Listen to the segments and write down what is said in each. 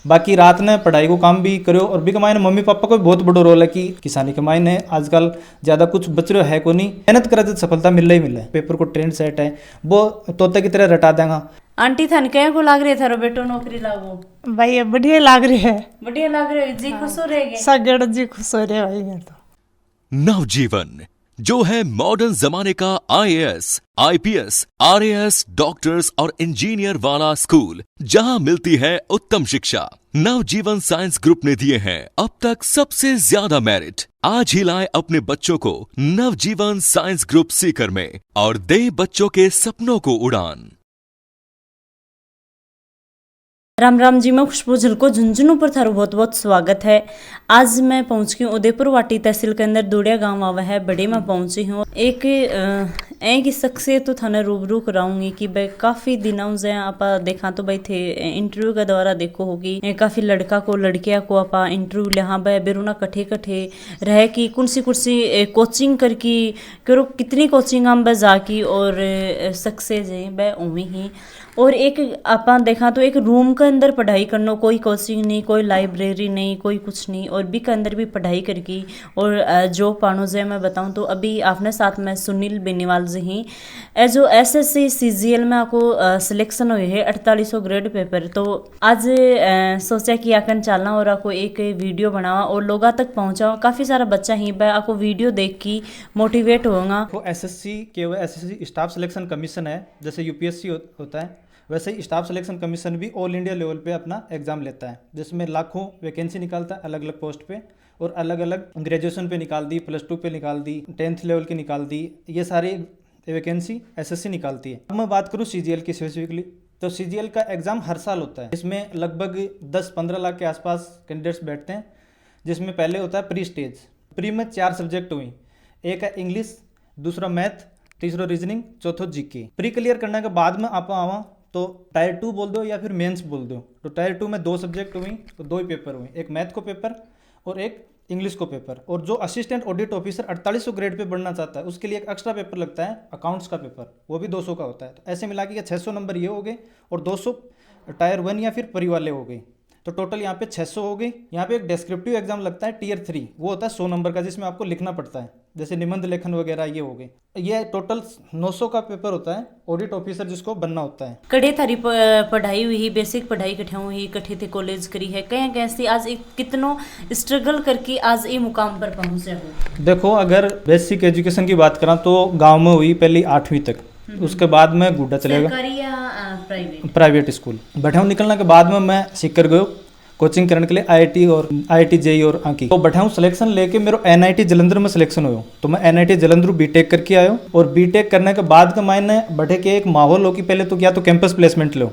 बाकी रात ने पढ़ाई को काम भी करो और भी कमाए मम्मी पापा को भी बहुत बड़ा रोल है कि किसानी कमाई ने आजकल ज्यादा कुछ बच रहा है को नहीं, मेहनत करे तो सफलता मिल ही मिले। पेपर को ट्रेंड सेट है वो तोते की तरह रटा देगा। आंटी थान क्या को लाग रही थारो बेटो नौकरी लागो? भाई ये बढ़िया लाग रही है, बढ़िया लाग रही है जी, खुश हो रहे सगड़ जी खुश हो रहे भाई। मैं तो नवजीवन जो है मॉडर्न जमाने का आईएएस, आईपीएस, आरएएस, डॉक्टर्स और इंजीनियर वाला स्कूल जहां मिलती है उत्तम शिक्षा। नवजीवन साइंस ग्रुप ने दिए हैं अब तक सबसे ज्यादा मेरिट। आज ही लाए अपने बच्चों को नवजीवन साइंस ग्रुप सीकर में और दे बच्चों के सपनों को उड़ान। राम राम जी, मैं खुशबू झलको झुंझुनू पर थारो बहुत बहुत स्वागत है। आज मैं पहुंच गई हूँ उदयपुर वाटी तहसील के अंदर दुड़िया गांव आवा है, बड़े में पहुंची हूँ। एक शख्सियत तो थाने रूबरू कराऊंगी कि भाई काफ़ी दिनों से आप देखा तो भाई थे इंटरव्यू का द्वारा देखो होगी काफ़ी लड़का को लड़किया को आप इंटरव्यू ले, हाँ भाई बेरुना कट्ठे कट्ठे रह की कुर्सी कोचिंग करकी करो, कितनी कोचिंग हम बस जाकी और सक्सेस है भाई उम्मीद ही। और एक आप देखा तो एक रूम के अंदर पढ़ाई करना, कोई कोचिंग नहीं, कोई लाइब्रेरी नहीं, कोई कुछ नहीं, और भी के अंदर भी पढ़ाई करकी और जो पानो जे मैं बताऊं तो अभी आपने साथ में सुनील बेनीवाल जी ही जो एसएससी सीजीएल में आपको सिलेक्शन हुए है 4800 ग्रेड पेपर। तो आज सोचा कि आकन चलना और आपको एक वीडियो बनावा और लोगों तक पहुंचाओ। काफ़ी सारा बच्चा ही भाई आपको वीडियो देख की मोटिवेट होगा। वो एसएससी के एसएससी स्टाफ सिलेक्शन कमीशन है, जैसे यूपीएससी होता है वैसे ही स्टाफ सिलेक्शन कमीशन भी ऑल इंडिया लेवल पे अपना एग्जाम लेता है, जिसमें लाखों वैकेंसी निकालता है अलग अलग पोस्ट पे, और अलग अलग ग्रेजुएशन पे निकाल दी, +2 पे निकाल दी, 10th लेवल की निकाल दी, ये सारी वैकेंसी एसएससी निकालती है। अब मैं बात करूँ सीजीएल की स्पेसिफिकली, तो सीजीएल का एग्ज़ाम हर साल होता है। इसमें लगभग 10-15 लाख के आसपास कैंडिडेट्स बैठते हैं, जिसमें पहले होता है प्री स्टेज। प्री में 4 सब्जेक्ट हुई, एक है इंग्लिश, दूसरा मैथ, तीसरा रीजनिंग, चौथो जीके। प्री क्लियर करने के बाद में आप आवा तो टायर 2 बोल दो या फिर मेंस बोल दो। तो टायर 2 में 2 सब्जेक्ट हुई, तो 2 ही पेपर हुए, एक मैथ को पेपर और एक इंग्लिश को पेपर। और जो assistant audit officer 4800 grade pay बढ़ना चाहता है उसके लिए एक एक्स्ट्रा पेपर लगता है अकाउंट्स का पेपर, वो भी 200 का होता है। तो ऐसे मिला के 600 नंबर ये हो गए और 200 टायर 1 या फिर परी वाले हो गए, तो टोटल यहाँ पे 600 हो गई। यहाँ पे एक डिस्क्रिप्टिव एग्जाम लगता है टियर 3, वो होता है 100 नंबर का, जिसमें आपको लिखना पड़ता है, जैसे निबंध लेखन वगैरह ये हो गए। ये टोटल 900 का पेपर होता है ऑडिट ऑफिसर जिसको बनना होता है। कड़े थारी पढ़ाई हुई, बेसिक पढ़ाई कठे हुई, कठे थे कॉलेज करी है, कहीं कैसी आज एक कितनों स्ट्रगल करके आज ये मुकाम पर पहुंचे हो। देखो अगर बेसिक एजुकेशन की बात करा तो गाँव में हुई पहली 8वीं तक, उसके बाद मैं गुड्डा चलेगा सरकारी या प्राइवेट स्कूल। बठेऊ निकलने के बाद में मैं सीकर गयो कोचिंग करने के लिए आईआईटी जेई और आंकी। तो बठेऊ सिलेक्शन लेके मेरे एनआईटी जलंधर में सिलेक्शन हुआ, तो मैं एनआईटी जलंधर बीटेक करके आयो। और बीटेक करने के बाद का मैंने बठे के एक माहौल हो कि पहले तो क्या तो कैंपस प्लेसमेंट लो,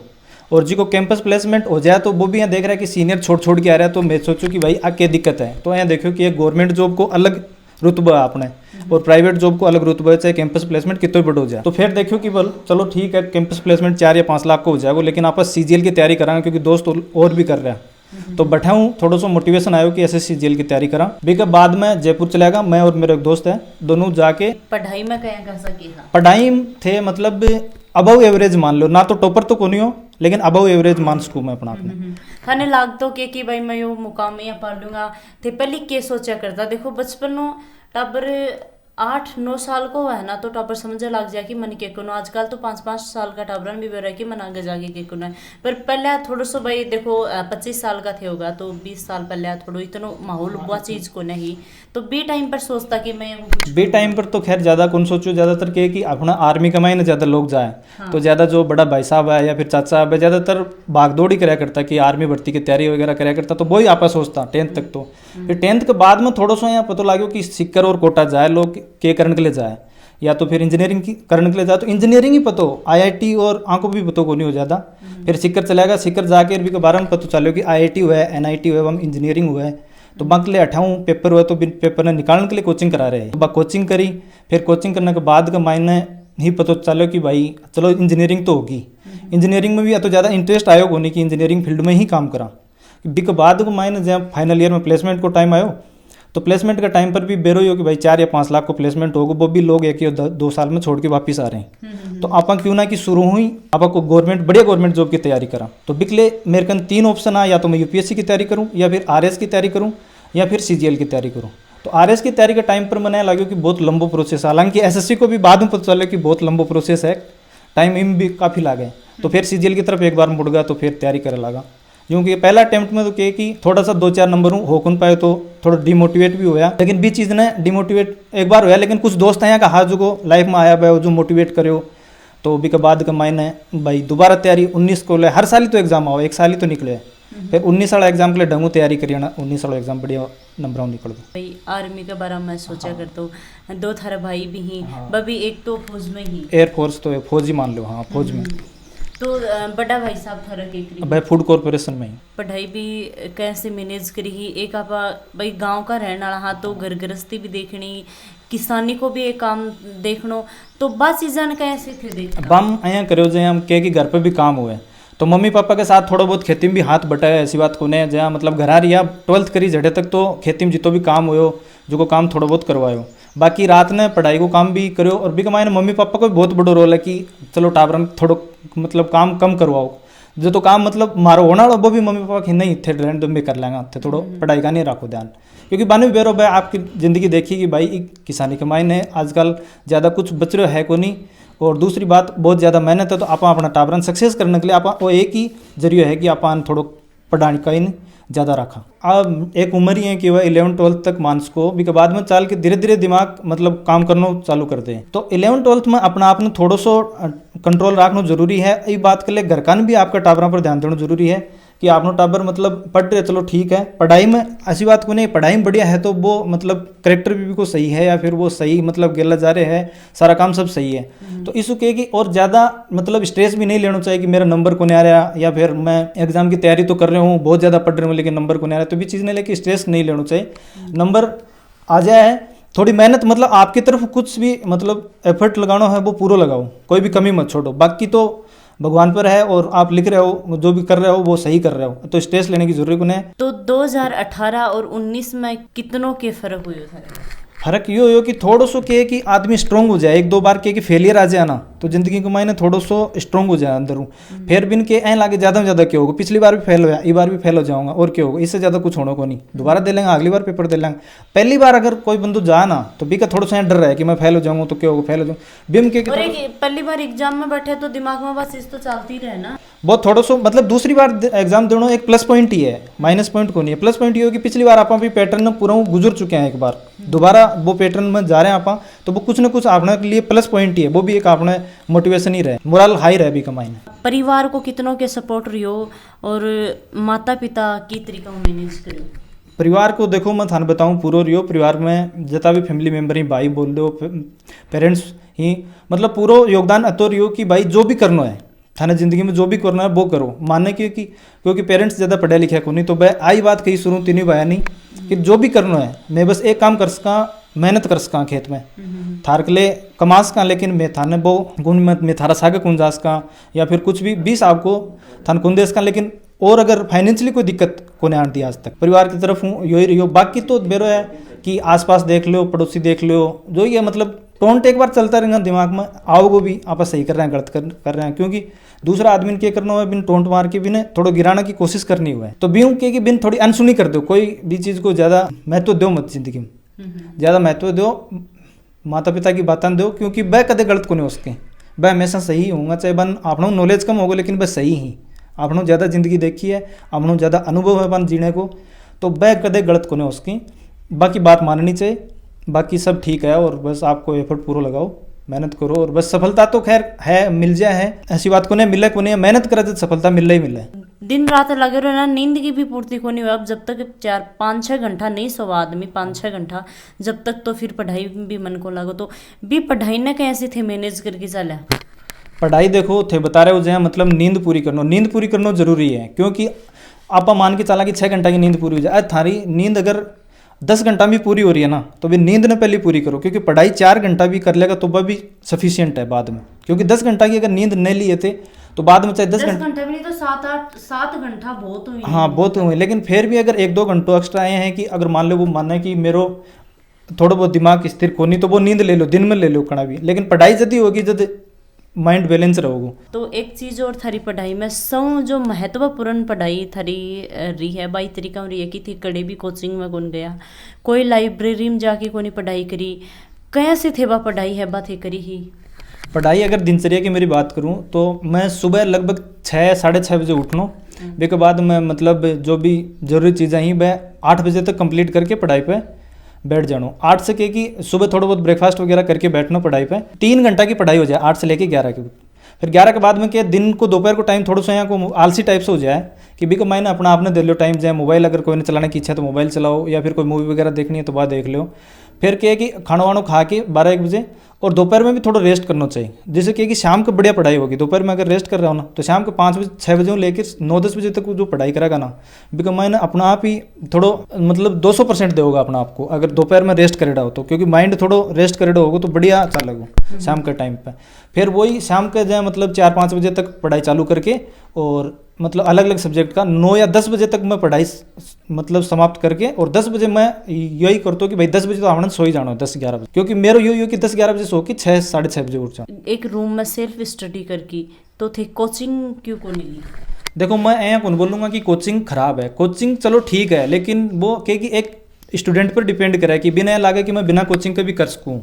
और जी को कैंपस प्लेसमेंट हो जाए तो वो भी यहाँ देख रहा है कि सीनियर छोड़ के आ रहा है, तो मैं सोचूं कि भाई आ क्या दिक्कत है। तो यहाँ देखो कि एक गवर्नमेंट जॉब को अलग रुतबा है अपने और प्राइवेट जॉब को अलग रुतबा है, चाहे कैंपस प्लेसमेंट कितना बड़ा हो जाए। तो फिर देखो कि बोल चलो ठीक है कैंपस प्लेसमेंट 4 या 5 लाख को हो जाएगा, लेकिन आप सीजीएल की तैयारी कराएंगे क्योंकि दोस्त और भी कर रहा है। तो बैठाऊँ थोड़ा सा मोटिवेशन आयो कि ऐसे सीजीएल की तैयारी करा। बीके बाद में जयपुर चलेगा, मैं और मेरा एक दोस्त है, दोनों जाके पढ़ाई में क्या कर सके। पढ़ाई थे मतलब अबव एवरेज मान लो, ना तो टॉपर तो को नहीं हो लेकिन अबव एवरेज मान सकूँ मैं अपना आपने। थाने लाग तो कि भाई मैं यो मुकाम यहाँ पढ़ लूंगा, थे पहले के सोचा करता। देखो बचपन टाबर 8-9 साल को है ना, तो टाबर समझे लग जाए कि मन के कुनो। आजकल तो 5-5 साल का टाबरन भी बेरा कि मन आगे जाके के कुनो है। पर पहले थोड़ा सो भाई देखो 25 साल का थे होगा तो 20 साल पहले थोड़ा इतना माहौल बुआ चीज को नहीं, तो बी टाइम पर सोचता कि मैं बी टाइम पर तो खैर ज़्यादा कौन सोचो, ज़्यादातर के कि अपना आर्मी कमाए ना ज़्यादा लोग जाए। हाँ। तो ज़्यादा जो बड़ा भाई साहब है या फिर चाचा है ज़्यादातर भागदौड़ ही कराया करता कि आर्मी भर्ती की तैयारी वगैरह कराया करता, तो वही आपस सोचता 10th तक। तो फिर 10th के बाद में थोड़ा सा यहाँ पता लगे कि सिक्कर और कोटा जाए लोग के करने के लिए जाए, या तो फिर इंजीनियरिंग की करने के लिए जाए, तो इंजीनियरिंग ही पता हो, आईआईटी और आंखों भी पता को नहीं हो ज़्यादा। फिर सिक्कर चलेगा, सिक्कर जाके भी के बारे में पता चलो कि आईआईटी हुआ है, एनआईटी हुआ है, इंजीनियरिंग हुआ है। तो बंक ले 8वां पेपर हुआ तो पेपर ने निकालने के लिए कोचिंग करा रहे हैं। तो कोचिंग करी, फिर कोचिंग करने के बाद का मायने ही पता चलो कि भाई चलो इंजीनियरिंग तो होगी। इंजीनियरिंग में भी या तो ज़्यादा इंटरेस्ट आयो होने की इंजीनियरिंग फील्ड में ही काम करा। बी के बाद को मायने जब फाइनल ईयर में प्लेसमेंट को टाइम आयो तो प्लेसमेंट का टाइम पर भी बेरो ही हो कि भाई 4 या 5 लाख को प्लेसमेंट होगा, वो भी लोग 1 या 2 साल में छोड़ के वापस आ रहे हैं। तो आप क्यों ना कि शुरू ही आपको गवर्नमेंट बढ़िया गवर्नमेंट जॉब की तैयारी करा। तो बिकले मेरे कन 3 ऑप्शन आ, या तो मैं यूपीएससी की तैयारी करूँ, या फिर आरएस की तैयारी करूँ, या फिर सीजीएल की तैयारी करूँ। तो आरएस की तैयारी के टाइम पर मैंने लगा कि बहुत लंबा प्रोसेस है, हालांकि एसएससी को भी बाद में पता चला कि बहुत लंबा प्रोसेस है, टाइम भी काफ़ी लागे। तो फिर सीजीएल की तरफ एक बार मुड़ गया, तो फिर तैयारी करे लगा। क्योंकि पहला अटेम्प्ट में तो कहे कि थोड़ा सा 2-4 नंबर हो कौन पाए, तो थोड़ा डिमोटिवेट भी होया। लेकिन भी चीज़ ने डिमोटिवेट एक बार होया, लेकिन कुछ दोस्त हैं का हाथ जो लाइफ में आया भाई जो मोटिवेट करे, तो भी के बाद का मायने भाई दोबारा तैयारी 19 को ले, हर साल ही तो एग्जाम आओ, एक साल ही तो निकले। फिर 19 वाला एग्जाम के लिए ढंगू तैयारी करिए ना, 19 वाला एग्जाम बढ़िया नंबर निकल दो। भाई आर्मी के बारे में मैं सोचा करता हूँ, 2 थारे भाई भी ही, बबी एक तो फौज में ही, एयरफोर्स तो फौज ही मान लो। हाँ, फौज में। तो बड़ा भाई साहब थारा के भाई फूड कॉर्पोरेशन में ही। पढ़ाई भी कैसे मैनेज करी ही, एक आप भाई गांव का रहने वाला, हाँ तो घर गृहस्थी भी देखनी, किसानी को भी एक काम देखनो, तो बस सीजन कैसे थे देख बम आया करो जो हम कह कि घर पे भी काम हुए, तो मम्मी पापा के साथ थोड़ा बहुत खेती में भी हाथ बटाया, ऐसी बात को ने जहाँ मतलब घर आ रही 12th करी जड़े तक तो खेती में जितो भी काम हुयो, जो को काम थोड़ा बहुत करवायो, बाकी रात ने पढ़ाई को काम भी करो। और भी कमाए मम्मी पापा को भी बहुत बड़ा रोल है कि चलो टाबरन थोड़ा मतलब काम कम करवाओ, जो तो काम मतलब मारो होना वो भी मम्मी पापा की नहीं थे रहने दो, मैं कर लेंगे थे, थोड़ा पढ़ाई का नहीं रखो ध्यान। क्योंकि बानवे बेरो भाई आपकी ज़िंदगी देखी कि भाई किसानी कमाई ने आजकल ज़्यादा कुछ बच रहा है को नहीं, और दूसरी बात बहुत ज़्यादा मेहनत है। तो आप अपना टाबरन सक्सेस करने के लिए आप वो एक ही जरिया है कि आप थोड़ा पढ़ाने का ही ज़्यादा रखा। अब एक उम्र ही है कि वह 11th-12th तक मानस को भी के बाद में चाल के धीरे धीरे दिमाग मतलब काम करना चालू करते हैं। तो 11th-12th में अपना आपने थोड़ा सो कंट्रोल रखना जरूरी है। ये बात के लिए घर का भी आपका टाबरों पर ध्यान देना जरूरी है कि आपनो टाबर मतलब पढ़ रहे, चलो ठीक है, पढ़ाई में ऐसी बात को नहीं, पढ़ाई में बढ़िया है तो वो मतलब करेक्टर भी को सही है, या फिर वो सही मतलब गेला जा रहे हैं, सारा काम सब सही है। तो इसको कहे कि और ज़्यादा मतलब स्ट्रेस भी नहीं लेना चाहिए कि मेरा नंबर को नहीं आ रहा, या फिर मैं एग्जाम की तैयारी तो कर रहा हूँ, बहुत ज़्यादा पढ़ रहा हूँ लेकिन नंबर को नहीं आ रहा, तो भी चीज़ नहीं लेके स्ट्रेस नहीं लेना चाहिए। नंबर आ जाए, थोड़ी मेहनत मतलब आपकी तरफ कुछ भी मतलब एफर्ट लगाना है वो पूरा लगाओ, कोई भी कमी मत छोड़ो, बाकी तो भगवान पर है और आप लिख रहे हो जो भी कर रहे हो वो सही कर रहे हो, तो स्ट्रेस लेने की जरूरत नहीं है। तो 2018 और 19 में कितनों के फर्क हुए था? फर्क ये हो कि थोड़ा सो के कि आदमी स्ट्रोंग हो जाए, 1-2 बार के फेलियर आ जाए ना तो जिंदगी को मायने थोड़ा सो स्ट्रोंग हो जाए अंदर। फिर बिन के ऐ लागे ज़्यादा से ज़्यादा क्या होगा, पिछली बार भी फेल होया, ये बार भी फेल हो जाऊंगा और क्या होगा, इससे ज़्यादा कुछ होने को नहीं, दोबारा दे लेंगे, अगली बार पेपर दे लेंगे। पहली बार अगर कोई बंदू जा ना तो भी का थोड़ा सा डर रहा है कि मैं फेल हो जाऊंगा तो क्या होगा, फेल हो जाऊँ बिम के पहली बार एग्जाम में बैठे तो दिमाग में बस इस तो चलती रहे ना, बहुत थोड़ा सो मतलब दूसरी बार एग्जाम देना एक प्लस पॉइंट ही है, माइनस पॉइंट को नहीं है। प्लस पॉइंट ये हो कि पिछली बार आप भी पैटर्न में पूरा गुजर चुके हैं, एक बार दोबारा वो पैटर्न में जा रहे हैं आप, तो वो कुछ ना कुछ अपने के लिए प्लस पॉइंट ही है, वो भी एक अपने मोटिवेशन ही रहे, मोरल हाई रहे भी कमाई में। परिवार को कितनों के सपोर्ट रही हो और माता पिता की तरीका मैनेज करो? परिवार को देखो मैं थाने बताऊं पूरा रियो, परिवार में जितना भी फैमिली मेम्बर ही, भाई बोल दो, पेरेंट्स ही मतलब पूरा योगदान अतो रियो कि भाई जो भी करना है थाने ज़िंदगी में जो भी करना है वो करो, मानने की कि क्योंकि पेरेंट्स ज़्यादा पढ़े लिखे को नहीं, तो वह आई बात कही शुरू तीनों भाया नहीं कि जो भी करना है मैं बस एक काम कर सका, मेहनत कर सका खेत में थार के लिए कमा सका, लेकिन मैं थाने वो गुण में थारा सागे कुन जा सका, या फिर कुछ भी 20 आपको थान कुन दे सका, लेकिन और अगर फाइनेंशियली कोई दिक्कत को नहीं आती आज तक परिवार की तरफ हूँ यही रही हो। बाकी तो मेरा है कि आसपास देख लो, पड़ोसी देख लो, जो ये मतलब टोंट एक बार चलता रहेगा दिमाग में, आओगे भी आप सही कर रहे हैं गलत कर रहे हैं, क्योंकि दूसरा आदमी ने क्या करना हुआ बिन टोंट मार के बिन थोड़ा गिराने की कोशिश करनी हुआ है, तो भी के कि बिन थोड़ी अनसुनी कर दो, कोई भी चीज़ को ज़्यादा महत्व दो मत, जिंदगी में ज़्यादा महत्व दो, माता पिता की बातें दो, क्योंकि वह कदे गलत को नहीं हो सके, वह हमेशा सही होगा, चाहे बन आपनो नॉलेज कम होगा लेकिन वह सही ही, आपनो ज़्यादा जिंदगी देखी है, आपनो ज़्यादा अनुभव है बन जीने को, तो वह कदे गलत को नहीं हो सके। बाकी बात माननी चाहिए, बाकी सब ठीक है, और बस आपको एफर्ट पूरा लगाओ, मेहनत करो, और बस सफलता तो खैर है मिल जाए है, ऐसी बात को नहीं मिले को नहीं, मेहनत करे तो सफलता मिल ही मिले। दिन रात लगे रहो ना, नींद की भी पूर्ति को नहीं हुआ, अब जब तक 4-5-6 घंटा नहीं सोवा आदमी, 5-6 घंटा जब तक, तो फिर पढ़ाई भी मन को लागो, तो भी पढ़ाई ना कैसे थे मैनेज करके चला? पढ़ाई देखो थे बता रहे हो जहाँ मतलब नींद पूरी करना जरूरी है, क्योंकि आप मान के चला कि 6 घंटा की नींद पूरी हो जाए, थारी नींद अगर 10 घंटा भी पूरी हो रही है ना तो भी नींद ने पहले पूरी करो, क्योंकि पढ़ाई 4 घंटा भी कर लेगा तो वह भी सफिशियंट है बाद में, क्योंकि 10 घंटा की अगर नींद नहीं लिए थे तो बाद में चाहे 10 घंटे, 10 घंटे भी नहीं तो 7 घंटा बहुत हुई। हाँ बहुत हुए, लेकिन फिर भी अगर 1-2 घंटों एक्स्ट्रा आए हैं कि अगर मान लो वो मानना है कि मेरो थोड़ा बहुत दिमाग स्थिर कोनी तो वो नींद ले लो, दिन में ले लो कड़ा भी, लेकिन पढ़ाई जदी होगी जब माइंड बैलेंस रहोगे। तो एक चीज और थारी पढ़ाई में सौ जो महत्वपूर्ण पढ़ाई थारी रही है बाई तरीका रही है कि थी कड़े भी कोचिंग में कौन गया, कोई लाइब्रेरी में जाके कोई पढ़ाई करी, कैसे थे बा पढ़ाई है बा थे करी ही। पढ़ाई अगर दिनचर्या की मेरी बात करूं तो मैं सुबह लगभग 6-6:30 बजे उठना, उसके बाद मैं मतलब जो भी जरूरी चीज़ें ही वह 8 बजे तक कंप्लीट करके पढ़ाई पे बैठ जाना। 8 से के कि सुबह थोड़ा बहुत ब्रेकफास्ट वगैरह करके बैठना पढ़ाई पे, 3 घंटा की पढ़ाई हो जाए 8 से लेके 11 के। फिर 11 के बाद में क्या दिन को दोपहर को टाइम थोड़ा सा यहाँ को आलसी टाइप से हो जाए कि भी को मैंने अपना आपने दे लो टाइम, जाए मोबाइल अगर कोई ने चलाने की इच्छा है तो मोबाइल चलाओ, या फिर कोई मूवी वगैरह देखनी है तो बात देख लो। फिर क्या है कि खाना वाना खा के 12-1 बजे, और दोपहर में भी थोड़ा रेस्ट करना चाहिए, जिससे क्या है कि शाम को बढ़िया पढ़ाई होगी। दोपहर में अगर रेस्ट कर रहा हो ना तो शाम को 5-6 बजे लेकर 9-10 बजे तक जो पढ़ाई करेगा ना, बिकॉज मैंने अपना आप ही थोड़ा मतलब 200% देगा अपना आपको अगर दोपहर में रेस्ट करेगा हो तो, क्योंकि माइंड थोड़ा रेस्ट करेगा होगा तो बढ़िया चलेगा शाम के टाइम पे। फिर वही शाम के जाए मतलब 4-5 बजे तक पढ़ाई चालू करके, और मतलब अलग अलग सब्जेक्ट का 9 या 10 बजे तक मैं पढ़ाई मतलब समाप्त करके, और 10 बजे मैं यही करता हूँ कि भाई 10 बजे तो हमने सो ही जाना है 10-11 बजे, क्योंकि मेरा यो कि 10-11 बजे सो के 6-6:30 बजे उठ जाऊँ। एक रूम में सेल्फ स्टडी करके तो थे कोचिंग क्यों को नहीं ली? देखो मैं ऐसा कौन बोलूँगा कि कोचिंग खराब है, कोचिंग चलो ठीक है, लेकिन वो क्या कि एक स्टूडेंट पर डिपेंड करे कि बिना लगे कि मैं बिना कोचिंग के भी कर सकूँ,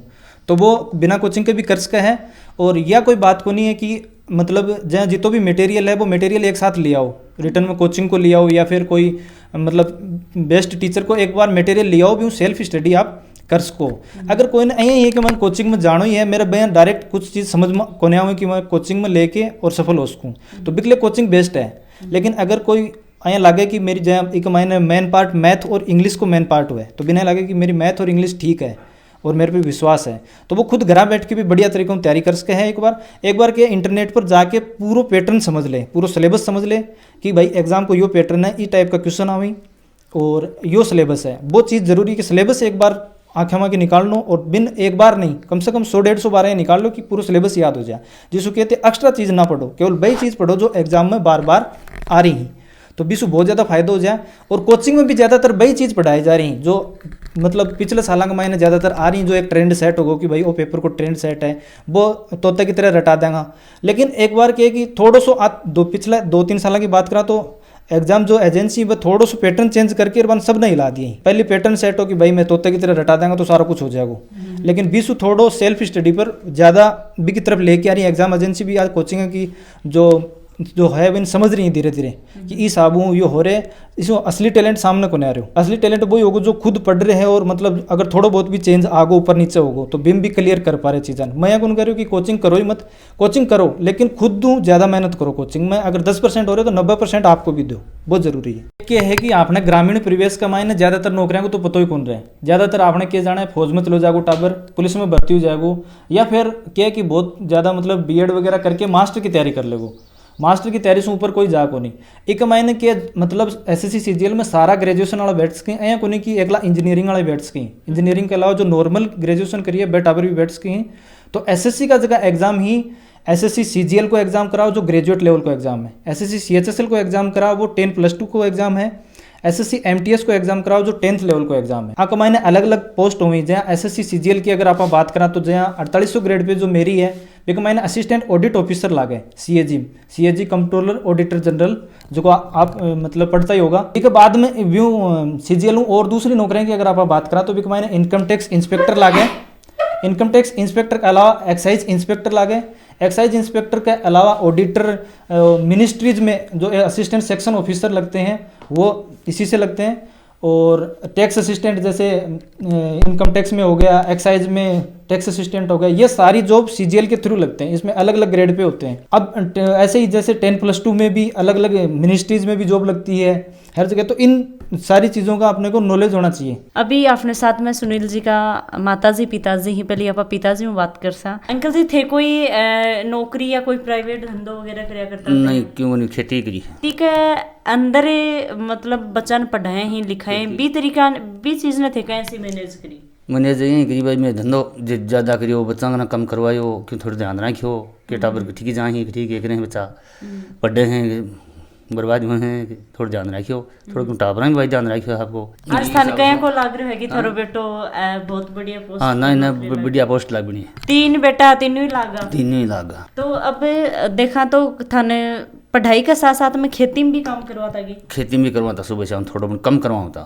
तो वो बिना कोचिंग के भी कर सका है। और या कोई बात को नहीं है कि मतलब जहाँ जितो भी मटेरियल है वो मटेरियल एक साथ ले आओ, रिटर्न में कोचिंग को ले आओ, या फिर कोई मतलब बेस्ट टीचर को एक बार मटेरियल ले आओ भी सेल्फ स्टडी आप कर सको। अगर कोई ने यही है कि मैं कोचिंग में जाना ही है, मेरा बयान डायरेक्ट कुछ चीज़ समझ में को नहीं आवे कि मैं कोचिंग में लेके और सफल हो सकूँ, तो बिकले कोचिंग बेस्ट है। लेकिन अगर कोई यहाँ लगे कि मेरी जहाँ एक मैंने मेन पार्ट मैथ और इंग्लिश को मेन पार्ट हुआ है, तो बिना लगे कि मेरी मैथ और इंग्लिश ठीक है और मेरे पे विश्वास है, तो वो खुद घर बैठ के भी बढ़िया तरीकों से तैयारी कर सके हैं। एक बार के इंटरनेट पर जाके पूरा पैटर्न समझ ले, पूरा सिलेबस समझ ले कि भाई एग्जाम को यो पैटर्न है, इस टाइप का क्वेश्चन आई और यो सिलेबस है। वो चीज़ जरूरी है कि सिलेबस एक बार आँखें माँ के निकाल लो, और बिन एक बार नहीं कम से कम 100-150 बार ये निकाल लो कि पूरा सिलेबस याद हो जाए, जिसको कहते हैं एक्स्ट्रा चीज़ ना पढ़ो, केवल वही चीज़ पढ़ो जो एग्जाम में बार बार आ रही है, तो बीसू बहुत ज़्यादा फायदा हो जाए। और कोचिंग में भी ज़्यादातर वही चीज़ पढ़ाई जा रही जो मतलब पिछले साल के महीने ज़्यादातर आ रही, जो एक ट्रेंड सेट होगा कि भाई वो पेपर को ट्रेंड सेट है, वो तोते की तरह रटा देगा। लेकिन एक बार क्या कि थोड़ा सो पिछले 2-3 साल की बात करा तो एग्जाम जो एजेंसी वो थोड़ा सा पैटर्न चेंज करके और सब नहीं हिला दिए। पहले पैटर्न सेट हो कि भाई मैं तोते की तरह रटा देंगे तो सारा कुछ हो जाएगा, लेकिन बीसू थोड़ा सेल्फ स्टडी पर ज़्यादा भी की तरफ लेके आ रही है। एग्जाम एजेंसी भी आज कोचिंग की जो है वो समझ रही है धीरे धीरे कि इस आबू ये हो रहे, इसमें असली टैलेंट सामने को नहीं आ रहे हो। असली टैलेंट वही होगा जो खुद पढ़ रहे हैं, और मतलब अगर थोड़ा बहुत भी चेंज आगो ऊपर नीचे होगा तो बिम भी क्लियर कर पा रहे चीज़ें। मैं यह कौन कह रही हूँ कि कोचिंग करो ही मत, कोचिंग करो लेकिन खुद ज़्यादा मेहनत करो। कोचिंग में अगर 10% हो रहे तो 90% आपको भी दो, बहुत जरूरी है। क्या है कि आपने ग्रामीण परिवेश का मायने ज़्यादातर नौकरियों को तो पता ही कौन रहे, ज़्यादातर आपने क्या जाना है, फौज में चलो जागो टाबर, पुलिस में भर्ती हो जाएगो, या फिर क्या है कि बहुत ज़्यादा मतलब बीएड वगैरह करके मास्टर की तैयारी कर लेगो। मास्टर की तैयारी से ऊपर कोई जा को नहीं। एक मायने के मतलब एसएससी सीजीएल में सारा ग्रेजुएशन वाला बैठ सकें, ऐसा को नहीं कि एकला इंजीनियरिंग वाले बैठ सकें। इंजीनियरिंग के अलावा जो नॉर्मल ग्रेजुएशन करिए बेटावर भी बैठ सकें। तो एसएससी का जगह एग्जाम ही एसएससी सीजीएल को एग्जाम कराओ जो ग्रेजुएट लेवल को एग्जाम है, एसएससी सीएचएसएल को एग्जाम कराओ वो 10+2 को एग्जाम है, एसएससी एमटीएस को एग्जाम कराओ जो 10th लेवल को एग्जाम है। आपको मायने अलग अलग पोस्ट हुई, जहाँ एसएससी सीजीएल की अगर आप बात करा तो जहाँ 4800 ग्रेड पे जो मेरी है देखो मैंने असिस्टेंट ऑडिट ऑफिसर लागे, सीएजी कंट्रोलर ऑडिटर जनरल, जो आप मतलब पढ़ता ही होगा। इसके बाद में व्यू सीजीएल और दूसरी नौकरियों की अगर आप बात करा तो मैंने इनकम टैक्स इंस्पेक्टर लागे, इनकम टैक्स इंस्पेक्टर के अलावा एक्साइज इंस्पेक्टर लागे, एक्साइज इंस्पेक्टर के अलावा ऑडिटर मिनिस्ट्रीज में जो असिस्टेंट सेक्शन ऑफिसर लगते हैं वो इसी से लगते हैं, और टैक्स असिस्टेंट जैसे इनकम टैक्स में हो गया, एक्साइज में टैक्स असिस्टेंट हो गया, ये सारी जॉब सीजीएल के थ्रू लगते हैं। इसमें अलग अलग ग्रेड पे होते हैं। अब ऐसे ही जैसे 10+2 में भी अलग अलग मिनिस्ट्रीज में भी जॉब लगती है हर जगह, तो इन सारी चीज़ों का अपने को नॉलेज होना चाहिए। अभी आपने साथ में सुनील जी का माताजी पिताजी ही, पहले आप पिताजी में बात कर सा। अंकल जी थे कोई नौकरी या कोई प्राइवेट धंधो वगैरह कराया करता? नहीं, क्यों नहीं, खेती करी। ठीक है, अंदर मतलब बच्चा ने पढ़ाए ही लिखाए भी तरीका भी चीज ने थे कैसे मैनेज करी? मैंने ये कि भाई मैं धंधो ज़्यादा करियो बच्चा का ना कम करवायो क्यों थोड़ा ध्यान रखियो कि टाबर ठीक ही जहाँ ठीक है करें बच्चा पढ़े हैं बर्बाद हुए हैं थोड़ा ध्यान रखियो थोड़ा क्यों टाबर भी भाई ध्यान रखियो आपको आज थान कहीं को लाग रहा है कि थारो बेटो बहुत बढ़िया पोस्ट हाँ ना बढ़िया पोस्ट लाग बनी 3 बेटा 3 ही लागा 3 ही लागा। तो अब देखा तो थाने पढ़ाई के साथ साथ में खेती में भी काम करवाता कि खेती में करवाता सुबह शाम थोड़ा बहुत कम करवाता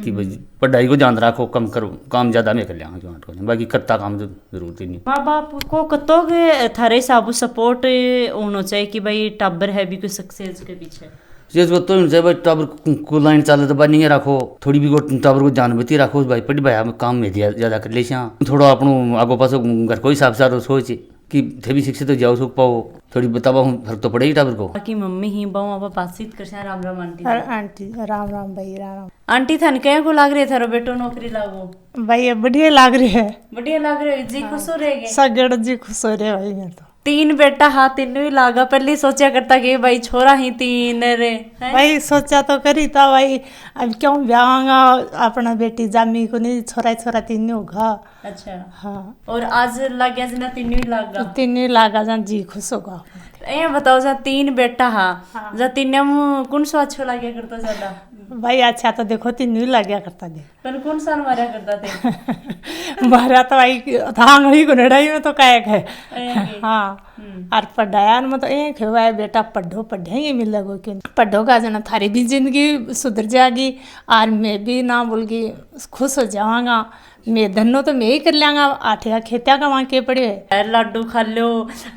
कि भाई पढ़ाई को ध्यान रखो कम करो काम ज़्यादा में कर लिया बाकी कत्ता काम तो जरूरत ही नहीं। माँ बाप को कतो के थारे साबु सपोर्ट होना चाहिए कि भाई टाबर है भी कोई सक्सेस के पीछे ये तो चाहिए भाई टाबर को लाइन चले तो भाई नहीं रखो थोड़ी भी को टाबर को जान बती रखो भाई पढ़ी भाई हम काम में ज़्यादा कर ले थोड़ा अपनों आगो पासो घर को हिसाब से सोच कि थे भी शिक्षित तो जाओ सुख पाओ थोड़ी बतावा हूँ फर्क तो पड़ेगी टाबर को बाकी मम्मी ही बाऊ आप बातचीत कर राम राम आंटी और आंटी राम राम भाई राम आंटी थान कहीं को लाग रहे थारो बेटो नौकरी लागो भाई ये बढ़िया लाग रही है बढ़िया लाग रहे जी खुश हो रहे सगड़ जी खुश हो रहे भाई मैं तो 3 बेटा हाँ 3 ही लागा पहले सोचा करता कि भाई छोरा ही 3 रे हैं? भाई सोचा तो करी था भाई अब क्यों ब्याहंगा अपना बेटी जामी को नहीं छोरा छोरा 3 होगा। अच्छा हाँ और आज लग गया जना 3 ही लागा 3 ही लागा जा जी खुश होगा। ये बताओ जा 3 बेटा हाँ जा 3 कौन सा अच्छा लगे करता ज्यादा भाई अच्छा तो देखो 3 ही लग गया करता दे पर कौन सा मारा करता थे मारा तो भाई आंगड़ी को नड़ाई में तो कायक है ये हाँ और पढ़ाया में तो एक है भाई बेटा पढ़ो पढ़ेंगे मिलेगो क्यों पढ़ो का जना थारी भी जिंदगी सुधर जाएगी और मैं भी ना बोल के खुश हो जाऊंगा मैं धनो तो मैं ही कर लियांगा आठिया खेत्या का वहाँ के पड़े है लाडू खा लो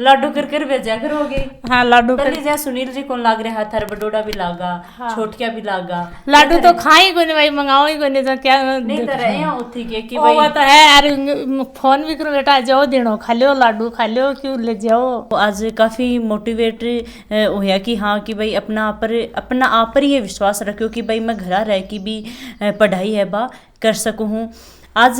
लाडू कर कर भेजा करोगे हाँ लाडू पहले जैसे सुनील जी को लाग रहा था बडोड़ा भी लागा छोटकिया भी लागा लाडू तो खाई को नहीं भाई मंगाओ ही को नहीं तो क्या नहीं तरह यहाँ उठी के कि वो भाई बात है यार फोन भी करो बेटा जाओ देनो खा लो लाडू खा लो क्यों ले जाओ। आज काफ़ी मोटिवेट होया कि हाँ कि भाई अपना आप पर ये विश्वास रखो कि भाई मैं घर रह के भी पढ़ाई है बा कर सकूँ हूँ। आज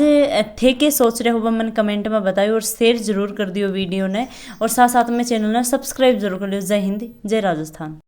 थे के सोच रहे हो मन कमेंट में बताओ और शेयर जरूर कर दियो वीडियो ने और साथ साथ में चैनल ने सब्सक्राइब जरूर कर लियो। जय हिंद जय राजस्थान।